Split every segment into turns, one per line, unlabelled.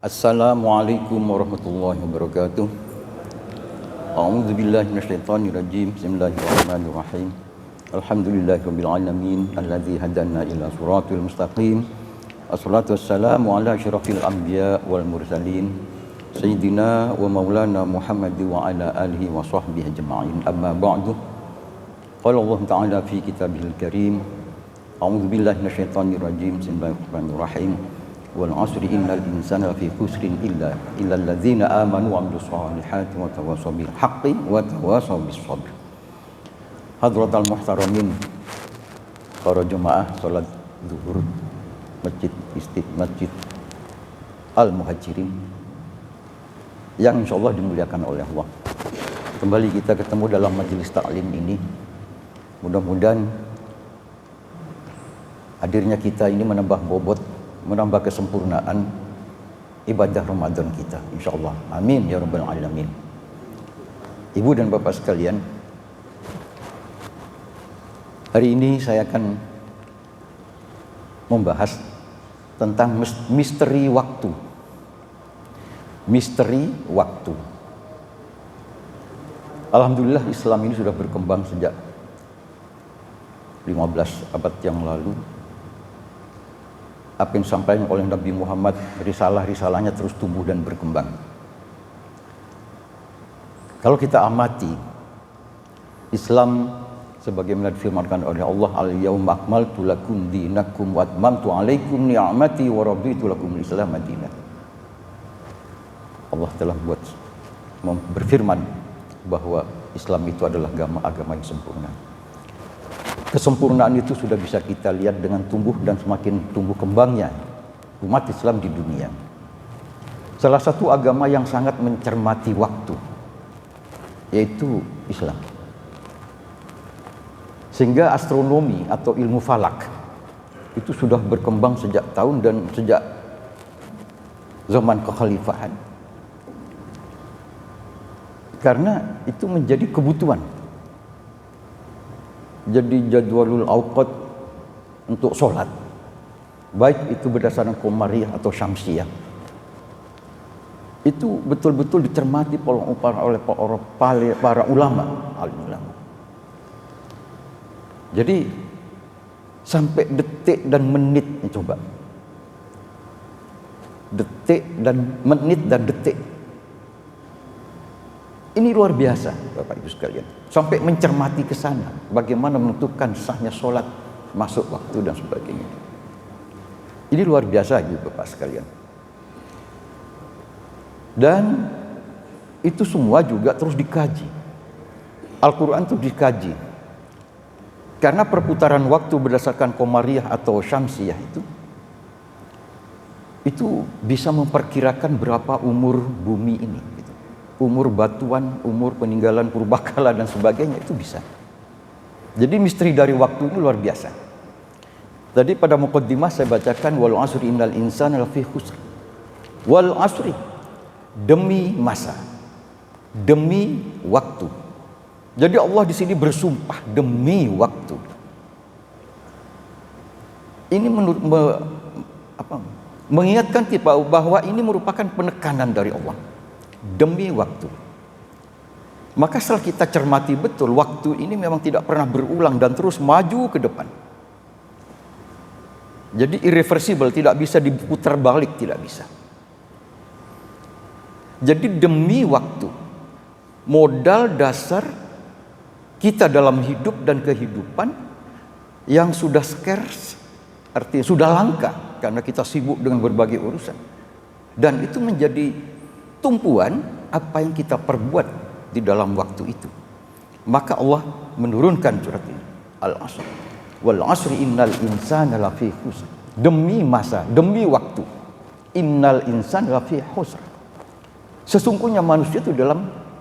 Assalamualaikum warahmatullahi wabarakatuh. A'udzu billahi minasyaitonir rajim. Bismillahirrahmanirrahim. Alhamdulillahirabbil alamin alladzi hadana ila siratal mustaqim. Wassalatu wassalamu ala asyrafil anbiya wal mursalin sayyidina wa maulana Muhammad wa ala alihi wa sahbihi ajma'in. Amma ba'du. Qala Allah Ta'ala fi kitabihil karim. A'udzu billahi minasyaitonir rajim. Bismillahirrahmanirrahim. Wal 'asri innal insana lafi khusrin illa alladzina amanu wa 'amilus solihati wa tawassaw bil haqqi wa tawassaw bis sabr. Hadratal muhtaramin, para jemaah salat zuhur Masjid Al Muhajirin yang insyaallah dimuliakan oleh Allah. Kembali kita ketemu dalam majelis taklim ini. Mudah-mudahan hadirnya kita ini menambah bobot, menambah kesempurnaan ibadah Ramadan kita, insyaallah. Amin ya rabbal alamin. Ibu dan bapak sekalian, hari ini saya akan membahas tentang misteri waktu. Misteri waktu. Alhamdulillah Islam ini sudah berkembang sejak 15 abad yang lalu. Apa yang disampaikan oleh Nabi Muhammad, risalah-risalahnya terus tumbuh dan berkembang. Kalau kita amati Islam sebagaimana difirmankan oleh Allah, al-yauma akmaltu lakum dinakum wa atmamtu alaikum ni'mati wa raditu lakum al-islam madinah. Allah telah berfirman bahwa Islam itu adalah agama yang sempurna. Kesempurnaan itu sudah bisa kita lihat dengan tumbuh dan semakin tumbuh kembangnya umat Islam di dunia. Salah satu agama yang sangat mencermati waktu yaitu Islam. Sehingga astronomi atau ilmu falak itu sudah berkembang sejak tahun dan sejak zaman kekhalifahan. Karena itu menjadi kebutuhan. Jadi jadwalul awqat untuk sholat, baik itu berdasarkan qamariyah atau syamsiyah, itu betul-betul dicermati oleh para ulama, alim ulama. Jadi sampai detik dan menit, coba detik dan menit dan detik. Ini luar biasa Bapak Ibu sekalian. Sampai mencermati ke sana, bagaimana menentukan sahnya sholat, masuk waktu dan sebagainya. Ini luar biasa Ibu Bapak sekalian. Dan itu semua juga terus dikaji. Al-Quran itu dikaji. Karena perputaran waktu berdasarkan qamariyah atau syamsiyah itu bisa memperkirakan berapa umur bumi ini. Umur batuan, umur peninggalan purbakala dan sebagainya, itu bisa. Jadi misteri dari waktu ini luar biasa. Tadi pada muqaddimah saya bacakan wal 'asri innal insana lafi khusr. Wal 'asri, demi masa, demi waktu. Jadi Allah di sini bersumpah demi waktu. Ini mengingatkan kita bahwa ini merupakan penekanan dari Allah. Demi waktu. Maka setelah kita cermati betul, waktu ini memang tidak pernah berulang dan terus maju ke depan. Jadi irreversible, tidak bisa diputar balik, tidak bisa. Jadi demi waktu, modal dasar kita dalam hidup dan kehidupan yang sudah scarce, artinya sudah langka karena kita sibuk dengan berbagai urusan. Dan itu menjadi tumpuan apa yang kita perbuat di dalam waktu itu. Maka Allah menurunkan surat ini, Al-'Asr. Wal 'asri innal insana lafi khusr. Demi masa, demi waktu. Innal insana lafi khusr. Sesungguhnya manusia itu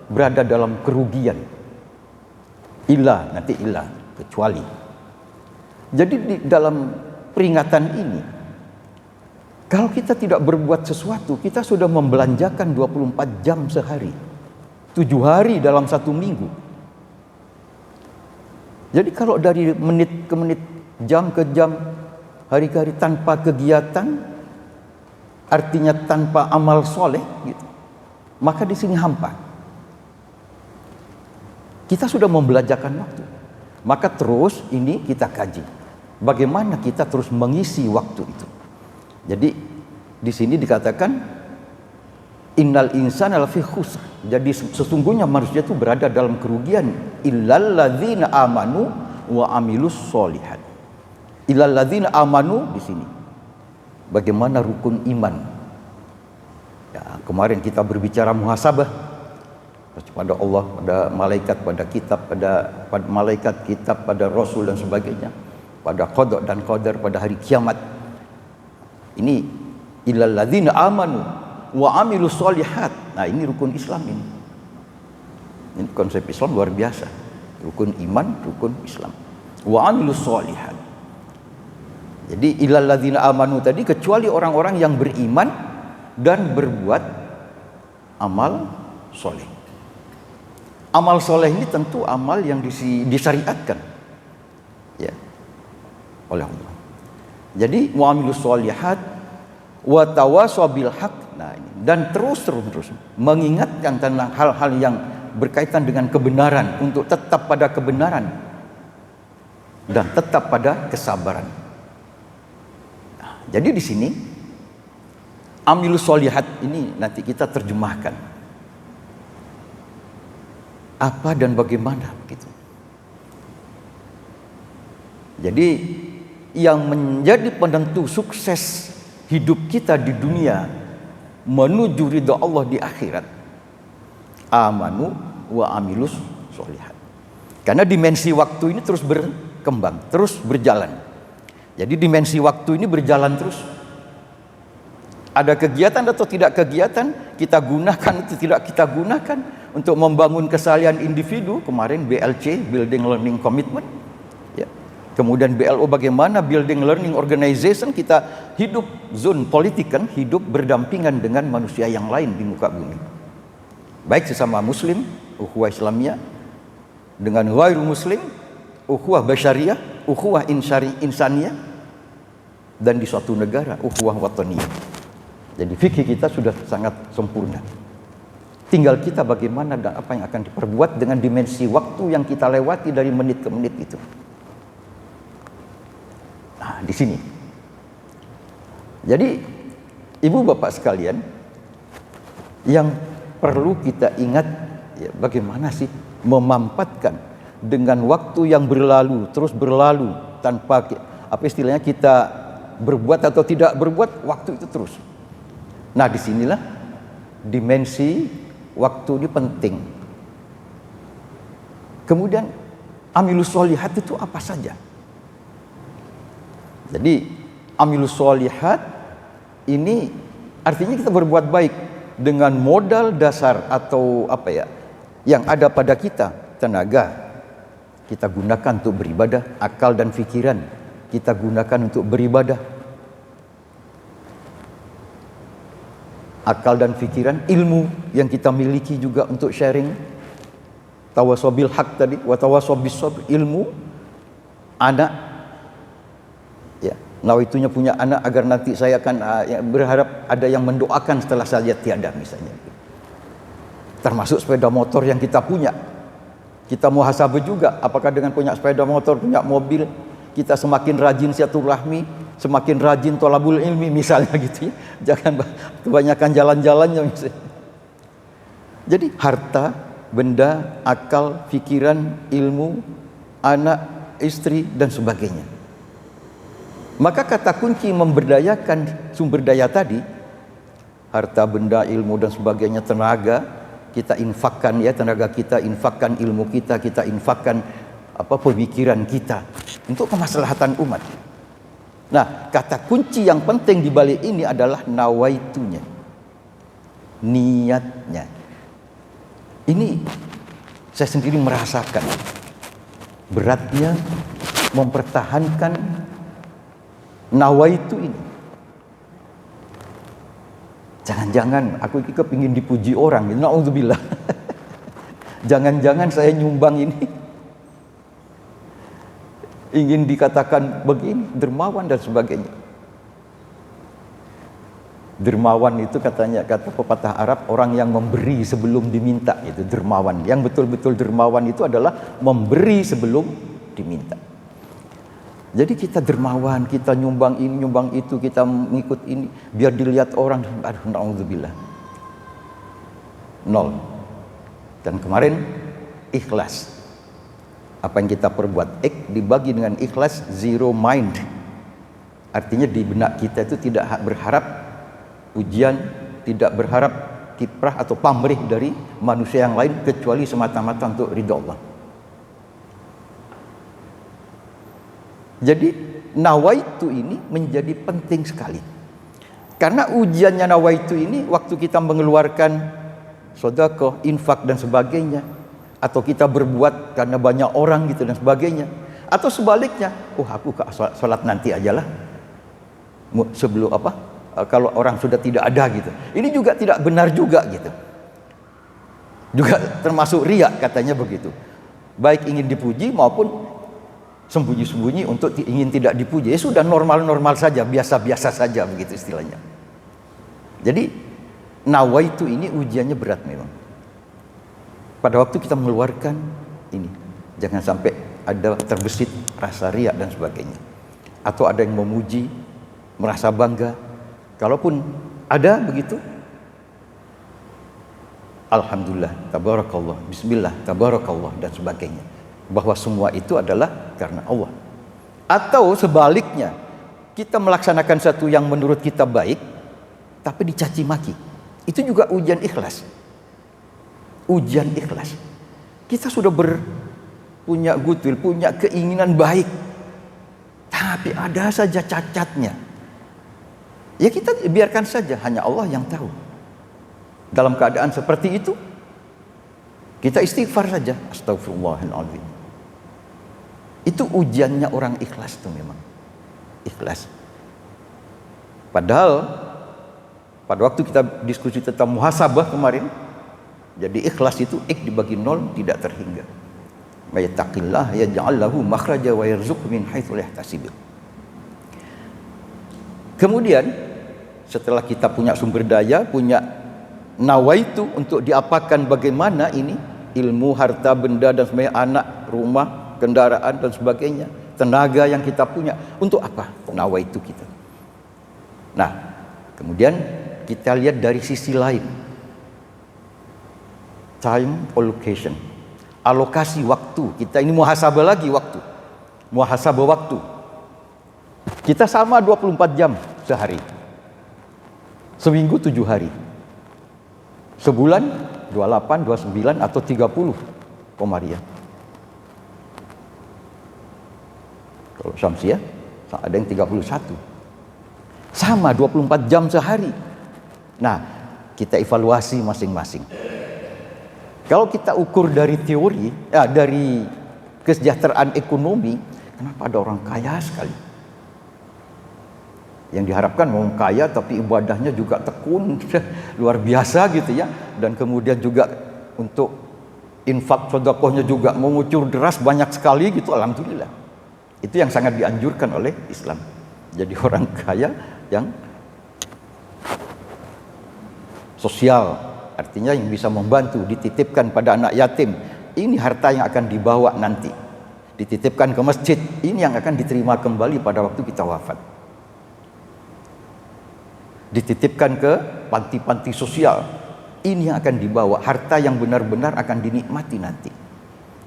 berada dalam kerugian. Nanti kecuali. Jadi di dalam peringatan ini, kalau kita tidak berbuat sesuatu, kita sudah membelanjakan 24 jam sehari. 7 hari dalam 1 minggu. Jadi kalau dari menit ke menit, jam ke jam, hari ke hari tanpa kegiatan, artinya tanpa amal soleh gitu, maka di sini hampa. Kita sudah membelajarkan waktu, maka terus ini kita kaji bagaimana kita terus mengisi waktu itu. Jadi di sini dikatakan innal insana lafi khusr. Jadi sesungguhnya manusia itu berada dalam kerugian illal ladzina amanu wa amilus sholihat. Illal ladzina amanu di sini bagaimana rukun iman. Ya, kemarin kita berbicara muhasabah pada Allah, pada malaikat, pada kitab, pada malaikat, kitab, pada rasul dan sebagainya, pada qada dan qadar, pada hari kiamat. Ini illal ladzina amanu wa amilus sholihat. Nah, ini rukun Islam ini. Ini konsep Islam luar biasa. Rukun iman, rukun Islam. Wa amilus sholihat. Jadi illal ladzina amanu tadi kecuali orang-orang yang beriman dan berbuat amal soleh. Amal soleh ini tentu amal yang disyariatkan ya oleh Allah. Jadi wa amilus sholihat wa tawasaw bil haq. Nah, ini dan terus mengingatkan tentang hal-hal yang berkaitan dengan kebenaran untuk tetap pada kebenaran dan tetap pada kesabaran. Nah, jadi di sini amilus sholihat ini nanti kita terjemahkan apa dan bagaimana begitu. Jadi yang menjadi penentu sukses hidup kita di dunia menuju ridha Allah di akhirat, amanu wa amilus sholihat. Karena dimensi waktu ini terus berkembang, terus berjalan. Jadi dimensi waktu ini berjalan terus. Ada kegiatan atau tidak kegiatan, kita gunakan atau tidak kita gunakan untuk membangun kesalahan individu. Kemarin BLC, Building Learning Commitment ya. Kemudian BLO bagaimana Building Learning Organization, kita hidup zone politik kan, hidup berdampingan dengan manusia yang lain di muka bumi. Baik sesama muslim, ukhuwah Islamiyah, dengan ghairu muslim, ukhuwah basyariyah, ukhuwah insaniyah, dan di suatu negara ukhuwah wataniyah. Jadi fikih kita sudah sangat sempurna. Tinggal kita bagaimana dan apa yang akan diperbuat dengan dimensi waktu yang kita lewati dari menit ke menit itu. Nah, di sini. Jadi, ibu bapak sekalian, yang perlu kita ingat ya, bagaimana sih memampatkan dengan waktu yang berlalu, terus berlalu tanpa apa istilahnya kita berbuat atau tidak berbuat, waktu itu terus. Nah, disinilah dimensi waktu ini penting. Kemudian amilus sholihat itu apa saja? Jadi amilus sholihat ini artinya kita berbuat baik dengan modal dasar atau apa ya yang ada pada kita, tenaga kita gunakan untuk beribadah, akal dan pikiran kita gunakan untuk beribadah. Akal dan pikiran, ilmu yang kita miliki juga untuk sharing. Tawasaw bil haq tadi, wa tawasaw bis sabr, ilmu anak ya, nawaitunya punya anak agar nanti saya akan berharap ada yang mendoakan setelah saya tiada misalnya. Termasuk sepeda motor yang kita punya. Kita muhasabah juga apakah dengan punya sepeda motor, punya mobil, kita semakin rajin silaturahmi, semakin rajin thalabul ilmi misalnya gitu ya. Jangan kebanyakan jalan-jalannya misalnya. Jadi harta, benda, akal, pikiran, ilmu, anak, istri dan sebagainya. Maka kata kunci memberdayakan sumber daya tadi, harta, benda, ilmu dan sebagainya, tenaga kita infakkan ya, tenaga kita infakkan, ilmu kita infakkan, apa pemikiran kita untuk kemaslahatan umat. Nah, kata kunci yang penting di balik ini adalah nawaitunya, niatnya. Ini saya sendiri merasakan beratnya mempertahankan nawaitu ini. Jangan-jangan aku ini kepingin dipuji orang, naudzubillah. Jangan-jangan saya nyumbang ini ingin dikatakan begini, dermawan dan sebagainya. Dermawan itu katanya, kata pepatah Arab, orang yang memberi sebelum diminta, itu dermawan. Yang betul-betul dermawan itu adalah memberi sebelum diminta. Jadi kita dermawan, kita nyumbang ini, nyumbang itu, kita mengikut ini, biar dilihat orang, aduh, na'udzubillah. Nol. Dan kemarin, ikhlas. Apa yang kita perbuat, dibagi dengan ikhlas, zero mind. Artinya di benak kita itu tidak berharap pujian, tidak berharap kiprah atau pamrih dari manusia yang lain, kecuali semata-mata untuk ridha Allah. Jadi nawaitu ini menjadi penting sekali. Karena ujiannya nawaitu ini waktu kita mengeluarkan sedekah, infak dan sebagainya, atau kita berbuat karena banyak orang gitu dan sebagainya, atau sebaliknya, aku sholat nanti ajalah sebelum kalau orang sudah tidak ada gitu. Ini juga tidak benar juga gitu. Juga termasuk riya katanya begitu. Baik ingin dipuji maupun sembunyi-sembunyi untuk ingin tidak dipuji. Ya sudah, normal-normal saja, biasa-biasa saja begitu istilahnya. Jadi nawaitu ini ujiannya berat memang. Pada waktu kita mengeluarkan ini, jangan sampai ada terbesit rasa riya dan sebagainya. Atau ada yang memuji, merasa bangga. Kalaupun ada begitu, alhamdulillah, tabarakallah, bismillah, tabarakallah dan sebagainya. Bahwa semua itu adalah karena Allah. Atau sebaliknya, kita melaksanakan satu yang menurut kita baik tapi dicaci maki. Itu juga ujian ikhlas. Ujian ikhlas. Kita sudah punya goodwill, punya keinginan baik, tapi ada saja cacatnya. Ya kita biarkan saja, hanya Allah yang tahu. Dalam keadaan seperti itu, kita istighfar saja, astagfirullahaladzim. Itu ujiannya orang ikhlas tuh memang. Ikhlas. Padahal pada waktu kita diskusi tentang muhasabah kemarin, jadi ikhlas itu dibagi 0 tidak terhingga. May yattaqillah yaj'al lahu makhraja wa yarzuqhu min haitsu la yahtasib. Kemudian setelah kita punya sumber daya, punya nawaitu untuk diapakan, bagaimana ini ilmu, harta, benda dan sebagainya, anak, rumah, kendaraan dan sebagainya, tenaga yang kita punya, untuk apa nawaitu kita. Nah, kemudian kita lihat dari sisi lain, time allocation, alokasi waktu. Kita ini muhasabah lagi waktu, muhasabah waktu. Kita sama 24 jam sehari, seminggu 7 hari, sebulan 28, 29 atau 30 Komariah. Kalau Syamsiah ada yang 31. Sama 24 jam sehari. Nah, kita evaluasi masing-masing. Kalau kita ukur dari teori, dari kesejahteraan ekonomi, kenapa ada orang kaya sekali? Yang diharapkan mau kaya tapi ibadahnya juga tekun, luar biasa gitu ya. Dan kemudian juga untuk infak sedekahnya juga mengucur deras banyak sekali gitu, alhamdulillah. Itu yang sangat dianjurkan oleh Islam. Jadi orang kaya yang sosial, artinya yang bisa membantu, dititipkan pada anak yatim. Ini harta yang akan dibawa nanti, dititipkan ke masjid. Ini yang akan diterima kembali pada waktu kita wafat. Dititipkan ke panti-panti sosial. Ini yang akan dibawa, harta yang benar-benar akan dinikmati nanti.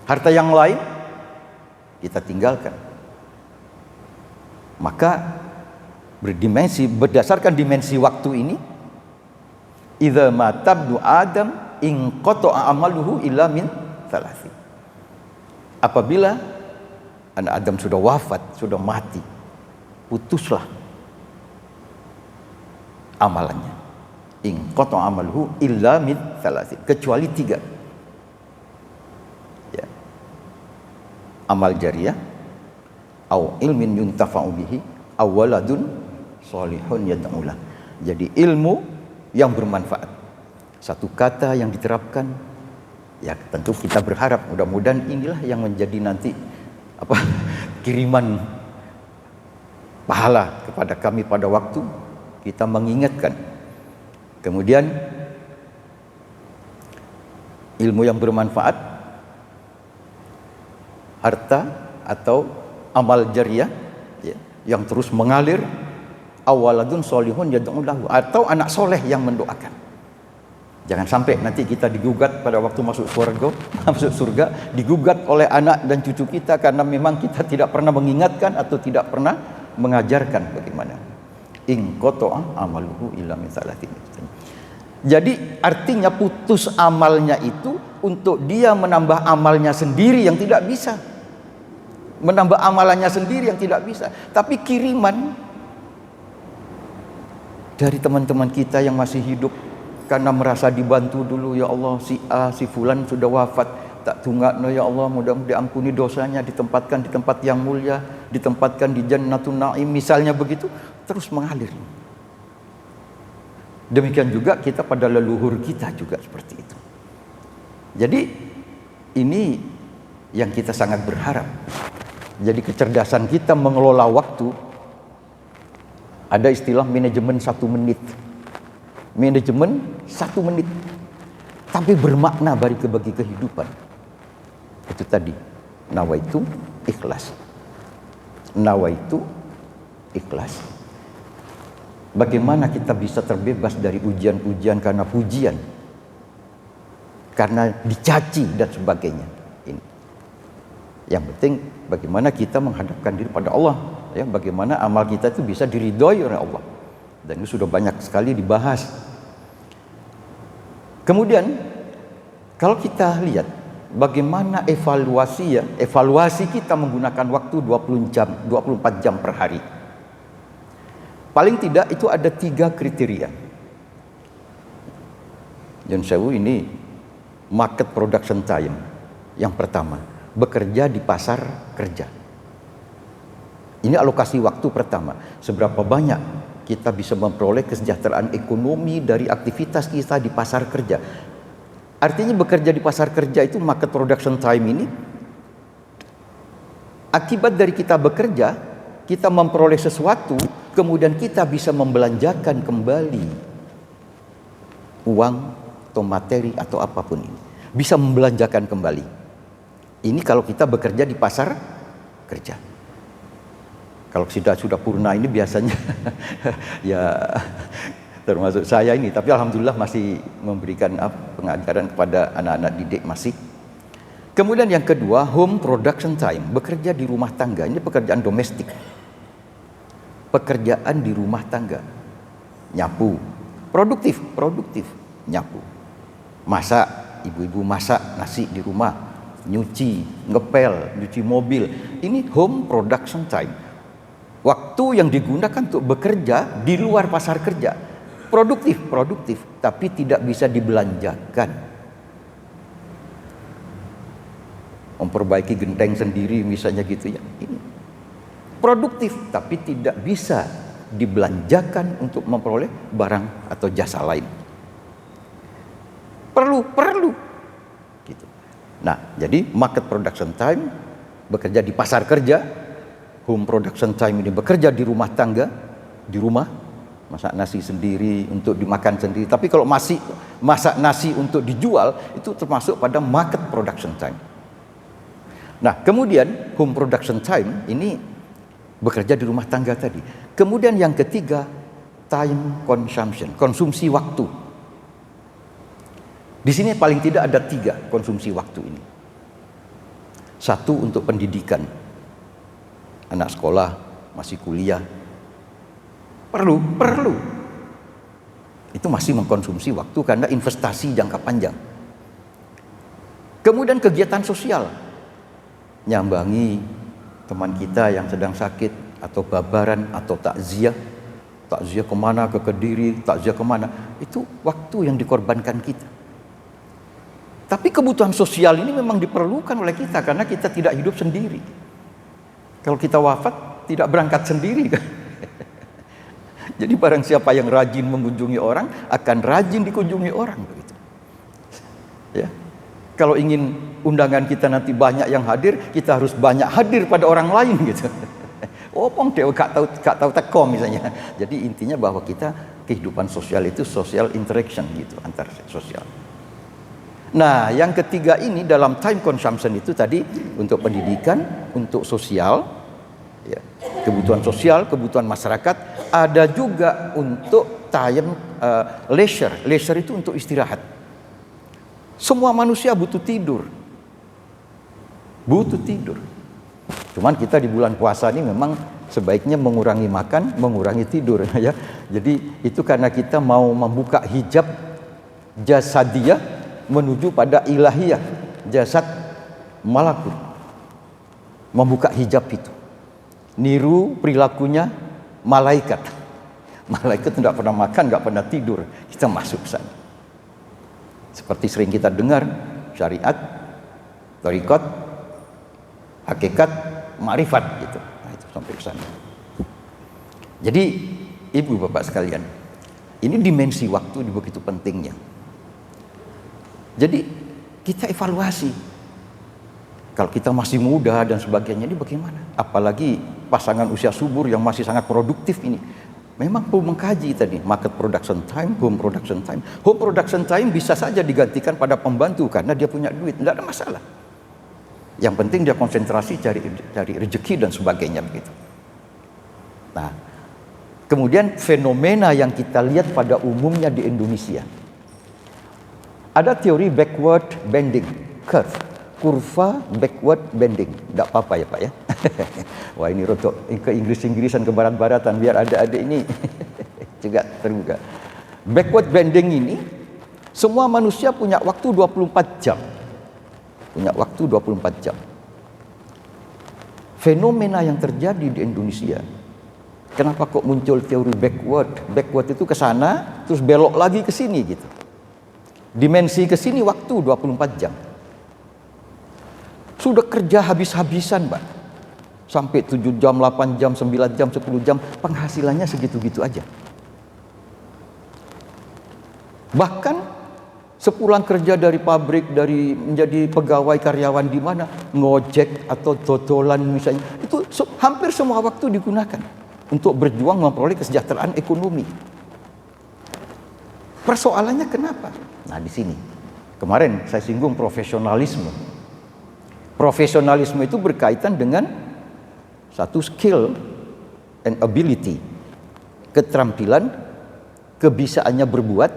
Harta yang lain kita tinggalkan. Maka berdasarkan dimensi waktu ini, idza matabnu adam in qata'a amaluhu illa min thalathi. Apabila anak Adam sudah wafat, sudah mati, putuslah amalannya. In qata'a amaluhu illa min thalathi, kecuali 3. Ya. Amal jariyah, au ilmin yuntafa'u bihi, aw waladun shalihun yad'ulah. Jadi ilmu yang bermanfaat. Satu kata yang diterapkan, ya tentu kita berharap mudah-mudahan inilah yang menjadi nanti kiriman pahala kepada kami pada waktu kita mengingatkan Kemudian ilmu yang bermanfaat, harta atau amal jariah ya, yang terus mengalir, awaladun solihun yad'u lahu, atau anak soleh yang mendoakan. Jangan sampai nanti kita digugat pada waktu masuk surga, digugat oleh anak dan cucu kita karena memang kita tidak pernah mengingatkan atau tidak pernah mengajarkan bagaimana. In qata'a amaluhu illa min salatin. Jadi artinya putus amalnya itu untuk dia menambah amalnya sendiri yang tidak bisa. Menambah amalannya sendiri yang tidak bisa. Tapi kiriman dari teman-teman kita yang masih hidup karena merasa dibantu dulu, ya Allah si A, si fulan sudah wafat, tak tunggakno ya Allah, mudah-mudahan diampuni dosanya, ditempatkan di tempat yang mulia, ditempatkan di Jannatun Naim, misalnya begitu, terus mengalir. Demikian juga kita pada leluhur kita juga seperti itu. Jadi ini yang kita sangat berharap. Jadi kecerdasan kita mengelola waktu, ada istilah manajemen 1 menit. Manajemen 1 menit, tapi bermakna bagi kehidupan. Itu tadi, nawaitu ikhlas. Nawaitu ikhlas. Bagaimana kita bisa terbebas dari ujian-ujian karena pujian, karena dicaci dan sebagainya. Ini yang penting, bagaimana kita menghadapkan diri pada Allah, ya, bagaimana amal kita itu bisa diridhoi oleh Allah. Dan itu sudah banyak sekali dibahas. Kemudian kalau kita lihat bagaimana evaluasi kita menggunakan waktu 24 jam per hari. Paling tidak itu ada 3 kriteria. John Sewu ini market production time. Yang pertama, bekerja di pasar kerja. Ini alokasi waktu pertama. Seberapa banyak kita bisa memperoleh kesejahteraan ekonomi dari aktivitas kita di pasar kerja. Artinya bekerja di pasar kerja itu market production time ini, akibat dari kita bekerja, kita memperoleh sesuatu, kemudian kita bisa membelanjakan kembali uang atau materi atau apapun ini. Bisa membelanjakan kembali. Ini kalau kita bekerja di pasar kerja. Kalau sudah purna ini biasanya ya termasuk saya ini, tapi alhamdulillah masih memberikan pengajaran kepada anak-anak didik masih. Kemudian yang kedua, home production time, bekerja di rumah tangga. Ini pekerjaan domestik. Pekerjaan di rumah tangga. Nyapu, produktif, nyapu. Masak, ibu-ibu masak nasi di rumah, nyuci, ngepel, nyuci mobil. Ini home production time. Waktu yang digunakan untuk bekerja di luar pasar kerja. Produktif, tapi tidak bisa dibelanjakan. Memperbaiki genteng sendiri misalnya gitu ya. Ini produktif, tapi tidak bisa dibelanjakan untuk memperoleh barang atau jasa lain. Perlu. Gitu. Nah, jadi market production time, bekerja di pasar kerja. Home production time ini bekerja di rumah tangga, di rumah, masak nasi sendiri untuk dimakan sendiri. Tapi kalau masih masak nasi untuk dijual, itu termasuk pada market production time. Nah, kemudian home production time ini bekerja di rumah tangga tadi. Kemudian yang ketiga, time consumption, konsumsi waktu. Di sini paling tidak ada 3 konsumsi waktu ini. 1 untuk pendidikan. Anak sekolah, masih kuliah, perlu. Itu masih mengkonsumsi waktu karena investasi jangka panjang. Kemudian kegiatan sosial, nyambangi teman kita yang sedang sakit, atau babaran, atau takziah kemana, ke Kediri, takziah kemana, itu waktu yang dikorbankan kita. Tapi kebutuhan sosial ini memang diperlukan oleh kita karena kita tidak hidup sendiri. Kalau kita wafat, tidak berangkat sendiri kan. Jadi barang siapa yang rajin mengunjungi orang, akan rajin dikunjungi orang begitu. Ya. Kalau ingin undangan kita nanti banyak yang hadir, kita harus banyak hadir pada orang lain gitu. Opong deh gak tahu tekom misalnya. Jadi intinya bahwa kita kehidupan sosial itu social interaction gitu, antar sosial. Nah, yang ketiga ini dalam time consumption itu tadi untuk pendidikan, untuk sosial, ya, kebutuhan sosial, kebutuhan masyarakat, ada juga untuk time leisure. Leisure itu untuk istirahat. Semua manusia butuh tidur. Butuh tidur. Cuman kita di bulan puasa ini memang sebaiknya mengurangi makan, mengurangi tidur ya. Jadi itu karena kita mau membuka hijab jasadiyah menuju pada ilahiyah, jasad malakut. Membuka hijab itu. Niru perilakunya malaikat. Malaikat tidak pernah makan, tidak pernah tidur. Kita masuk ke sana. Seperti sering kita dengar, syariat, thariqat, hakikat, ma'rifat gitu. Nah, itu sampai ke sana. Jadi, Ibu Bapak sekalian, ini dimensi waktu begitu pentingnya. Jadi, kita evaluasi. Kalau kita masih muda dan sebagainya, ini bagaimana? Apalagi pasangan usia subur yang masih sangat produktif ini. Memang perlu mengkaji tadi, market production time, home production time. Home production time bisa saja digantikan pada pembantu karena dia punya duit, tidak ada masalah. Yang penting dia konsentrasi cari rezeki dan sebagainya begitu. Nah, kemudian fenomena yang kita lihat pada umumnya di Indonesia. Ada teori backward bending curve, kurva backward bending. Tidak apa-apa ya Pak ya. Wah ini rotok ke Inggris-Inggrisan, ke barat-baratan biar adik-adik ini juga terbuka. Backward bending ini semua manusia punya waktu 24 jam. Punya waktu 24 jam. Fenomena yang terjadi di Indonesia. Kenapa kok muncul teori backward? Backward itu ke sana terus belok lagi ke sini gitu. Dimensi ke sini waktu 24 jam. Sudah kerja habis-habisan, Pak. Sampai 7 jam, 8 jam, 9 jam, 10 jam, penghasilannya segitu-gitu aja. Bahkan sepulang kerja dari pabrik, dari menjadi pegawai karyawan di mana, ngojek atau dodolan misalnya, itu hampir semua waktu digunakan untuk berjuang memperoleh kesejahteraan ekonomi. Persoalannya kenapa? Nah, di sini. Kemarin saya singgung profesionalisme. Profesionalisme itu berkaitan dengan satu skill and ability. Keterampilan, kebisaannya berbuat,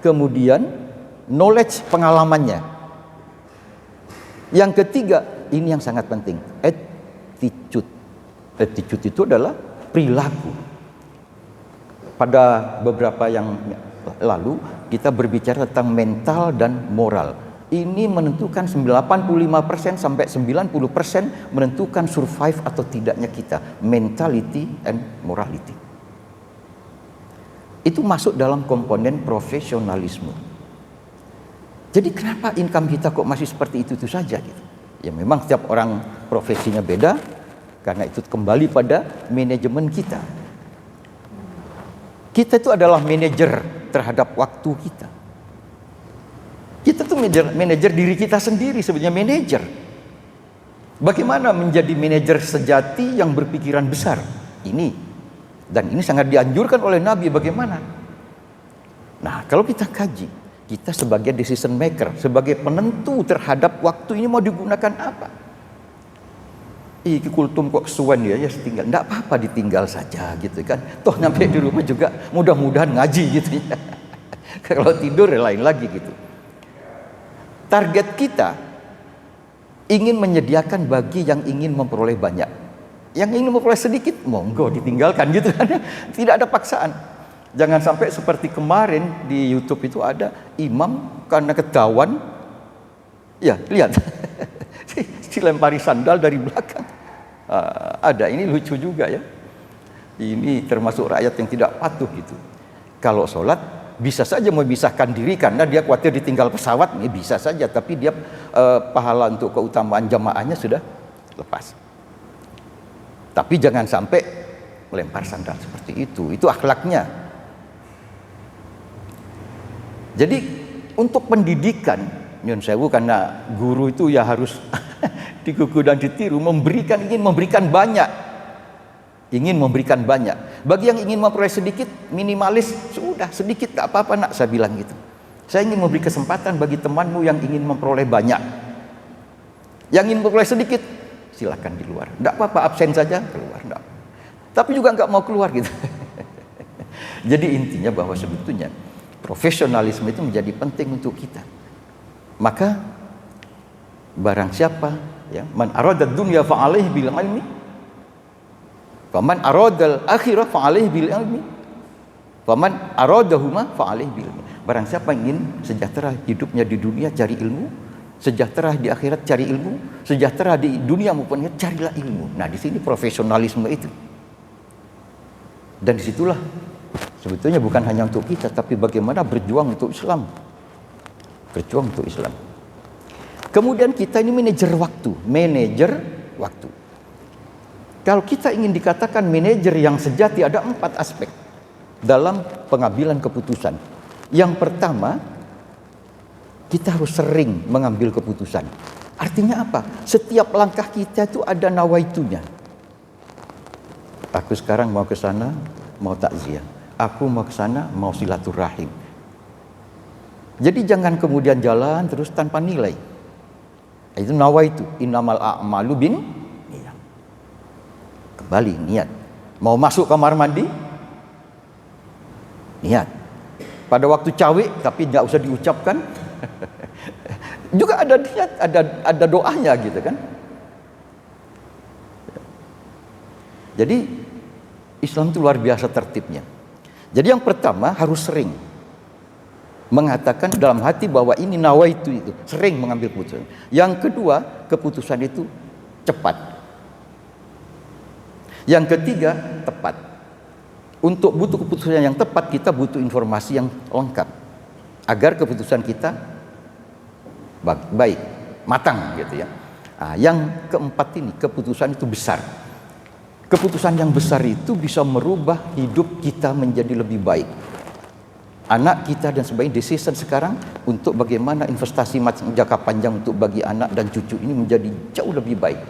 kemudian knowledge, pengalamannya. Yang ketiga, ini yang sangat penting, attitude. Attitude itu adalah perilaku. Pada beberapa yang lalu kita berbicara tentang mental dan moral. Ini menentukan 85% sampai 90% menentukan survive atau tidaknya kita. Mentality and morality. Itu masuk dalam komponen profesionalisme. Jadi kenapa income kita kok masih seperti itu saja gitu? Ya memang setiap orang profesinya beda, karena itu kembali pada manajemen kita. Kita itu adalah manajer terhadap waktu kita. Kita tuh manajer diri kita sendiri sebenarnya manajer. Bagaimana menjadi manajer sejati yang berpikiran besar? Ini. Dan ini sangat dianjurkan oleh Nabi bagaimana? Nah, kalau kita kaji, kita sebagai decision maker, sebagai penentu terhadap waktu ini mau digunakan apa? Iki kultum kok kesuwen ya tinggal. Enggak apa-apa ditinggal saja gitu kan. Toh nyampe di rumah juga mudah-mudahan ngaji gitu ya. Kalau tidur ya lain lagi gitu. Target kita ingin menyediakan bagi yang ingin memperoleh banyak. Yang ingin memperoleh sedikit, monggo ditinggalkan gitu kan. Tidak ada paksaan. Jangan sampai seperti kemarin di YouTube itu ada imam karena ketahuan, ya lihat, dilempari sandal dari belakang. Ada, ini lucu juga ya. Ini termasuk rakyat yang tidak patuh gitu. Kalau sholat bisa saja memisahkan diri karena dia khawatir ditinggal pesawat, ini bisa saja. Tapi dia pahala untuk keutamaan jamaahnya sudah lepas. Tapi jangan sampai melempar sandal seperti itu. Itu akhlaknya. Jadi untuk pendidikan, nyun sewu, karena guru itu ya harus digugu dan ditiru, ingin memberikan banyak. Ingin memberikan banyak. Bagi yang ingin memperoleh sedikit, minimalis, sudah. sudah sedikit tak apa-apa nak, saya bilang gitu. Saya ingin memberi kesempatan bagi temanmu yang ingin memperoleh banyak. Yang ingin memperoleh sedikit, silakan di luar. Tidak apa-apa, absen saja, keluar. Enggak. Tapi juga nggak mau keluar gitu. Jadi intinya bahwa sebetulnya profesionalisme itu menjadi penting untuk kita. Maka barang siapa ya, man aradad dunya fa alaihi bil ilmi, faman aradal akhirah fa alaihi bil ilmi, faman aradahuma fa alaihi bil ilmi. Barang siapa ingin sejahtera hidupnya di dunia, cari ilmu, sejahtera di akhirat, cari ilmu, sejahtera di dunia maupun akhirat, carilah ilmu. Nah, di sini profesionalisme itu. Dan disitulah sebetulnya bukan hanya untuk kita, tapi bagaimana berjuang untuk Islam. Berjuang untuk Islam. Kemudian kita ini manajer waktu. Kalau kita ingin dikatakan manajer yang sejati, ada 4 aspek dalam pengambilan keputusan. Yang pertama, kita harus sering mengambil keputusan. Artinya apa? Setiap langkah kita itu ada nawaitunya. Aku sekarang mau ke sana, mau takziah. Aku mau ke sana, mau silaturahim. Jadi jangan kemudian jalan terus tanpa nilai. Itu nawaitu, innamal a'malu bin niat. Kembali niat. Mau masuk kamar mandi? Niat. Pada waktu cawe tapi nggak usah diucapkan. Juga ada niat, ada doanya gitu kan. Jadi Islam itu luar biasa tertibnya. Jadi yang pertama harus sering mengatakan dalam hati bahwa ini nawaitu, itu sering mengambil keputusan. Yang kedua, keputusan itu cepat. Yang ketiga, tepat. Untuk butuh keputusan yang tepat, kita butuh informasi yang lengkap agar keputusan kita baik, matang gitu ya. Nah, yang keempat ini, keputusan itu besar. Keputusan yang besar itu bisa merubah hidup kita menjadi lebih baik. Anak kita dan sebagainya, decision sekarang untuk bagaimana investasi jangka panjang untuk bagi anak dan cucu ini menjadi jauh lebih baik.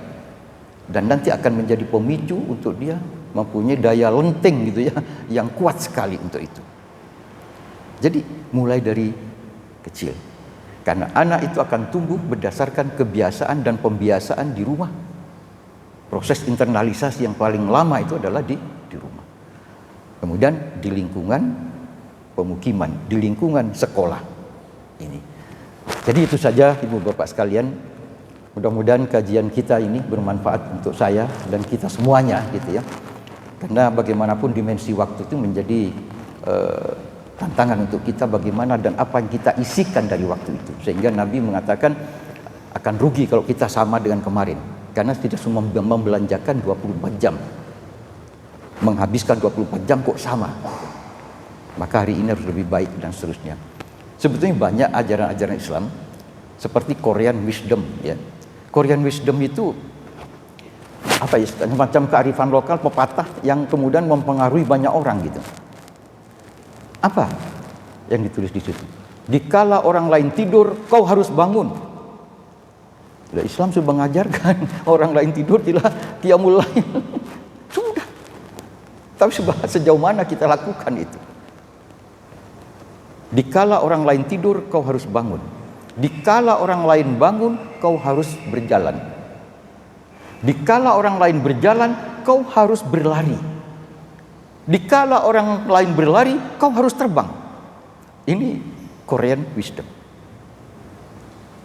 Dan nanti akan menjadi pemicu untuk dia mempunyai daya lenteng gitu ya, yang kuat sekali untuk itu. Jadi mulai dari kecil. Karena anak itu akan tumbuh berdasarkan kebiasaan dan pembiasaan di rumah. Proses internalisasi yang paling lama itu adalah di rumah. Kemudian di lingkungan pemukiman, di lingkungan sekolah ini. Jadi itu saja Ibu Bapak sekalian. Mudah-mudahan kajian kita ini bermanfaat untuk saya dan kita semuanya gitu ya. Karena bagaimanapun dimensi waktu itu menjadi tantangan untuk kita, bagaimana dan apa yang kita isikan dari waktu itu. Sehingga Nabi mengatakan akan rugi kalau kita sama dengan kemarin. Karena tidak semua membelanjakan 24 jam. Menghabiskan 24 jam kok sama. Maka hari ini harus lebih baik dan seterusnya. Sebetulnya banyak ajaran-ajaran Islam seperti Korean wisdom ya. Korean wisdom itu apa ya, semacam kearifan lokal, pepatah yang kemudian mempengaruhi banyak orang gitu. Apa yang ditulis di situ? Dikala orang lain tidur, kau harus bangun. Islam sudah mengajarkan orang lain tidur tidak qiyamul lail. Sudah. Tapi sejauh mana kita lakukan itu? Dikala orang lain tidur, kau harus bangun. Dikala orang lain bangun, kau harus berjalan. Dikala orang lain berjalan, kau harus berlari. Dikala orang lain berlari, kau harus terbang. Ini Korean wisdom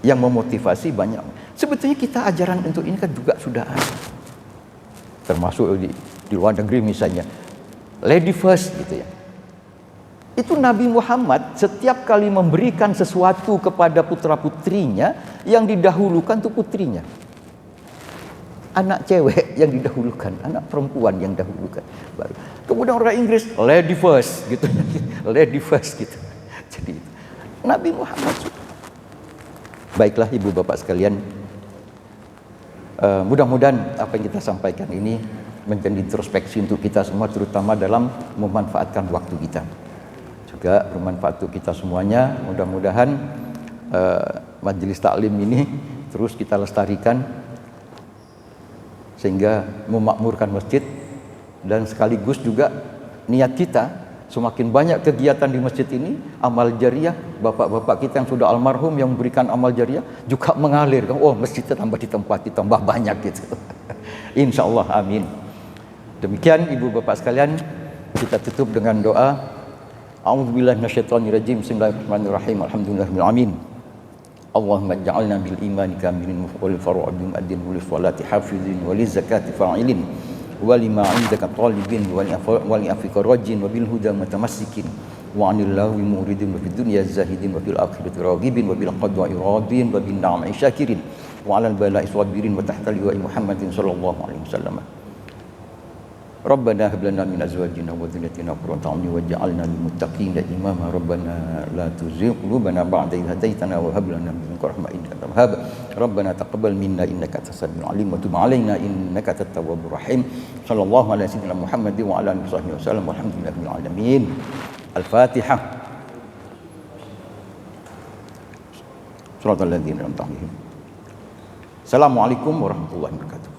yang memotivasi banyak. Sebetulnya kita ajaran untuk ini kan juga sudah ada. Termasuk di luar negeri misalnya, lady first gitu ya. Itu Nabi Muhammad setiap kali memberikan sesuatu kepada putra-putrinya, yang didahulukan itu putrinya. Anak cewek yang didahulukan, anak perempuan yang didahulukan. Baru. Kemudian orang Inggris, lady first gitu. Lady first gitu. Jadi Nabi Muhammad. Baiklah Ibu Bapak sekalian, mudah-mudahan apa yang kita sampaikan ini menjadi introspeksi untuk kita semua, terutama dalam memanfaatkan waktu kita. Juga bermanfaat untuk kita semuanya. Mudah-mudahan majelis taklim ini terus kita lestarikan sehingga memakmurkan masjid, dan sekaligus juga niat kita Semakin banyak kegiatan di masjid ini, amal jariah, bapak-bapak kita yang sudah almarhum yang memberikan amal jariah juga mengalir. Oh, masjidnya tambah ditempati, tambah banyak gitu. Insya Allah, amin. Demikian ibu bapak sekalian, kita tutup dengan doa. A'udzubillahi minasyaitonirrajim. Bismillahirrahmanirrahim. Alhamdulillahirabbil alamin. Allahumma ja'alna bil imani kamilin wal fara'idin adin wal salati hafizin wal zakati fa'ilin wa lima 'indaka talibin wa li afika rajin wa bil huda mutamassikin wa 'anil lahwi muridin wa fid dunya zahidin wa fil akhirati raghibin wa bil qadwa'i radin wa bin na'mi syakirin wa 'alal bala'i sabirin wa tahta liwa'i Muhammadin sallallahu alaihi wasallam. Rabbana hab lana min azwajina wa dhurriyyatina qurrata a'yun waj'alna lil muttaqina imama. Rabbana la tuzigh qulubana ba'da idh hadaytana wa hab lana min ladunka rahmatan innaka antal wahhab. Rabbana taqabbal minna innaka antas samiul alim wa tub 'alaina innaka antat tawwabur rahim. Sallallahu ala sayyidina Muhammad wa ala alihi wasallam walhamdulillahil alamin. Al-Fatihah. Shiratal ladzina an'amta 'alaihim. Assalamualaikum warahmatullahi wabarakatuh.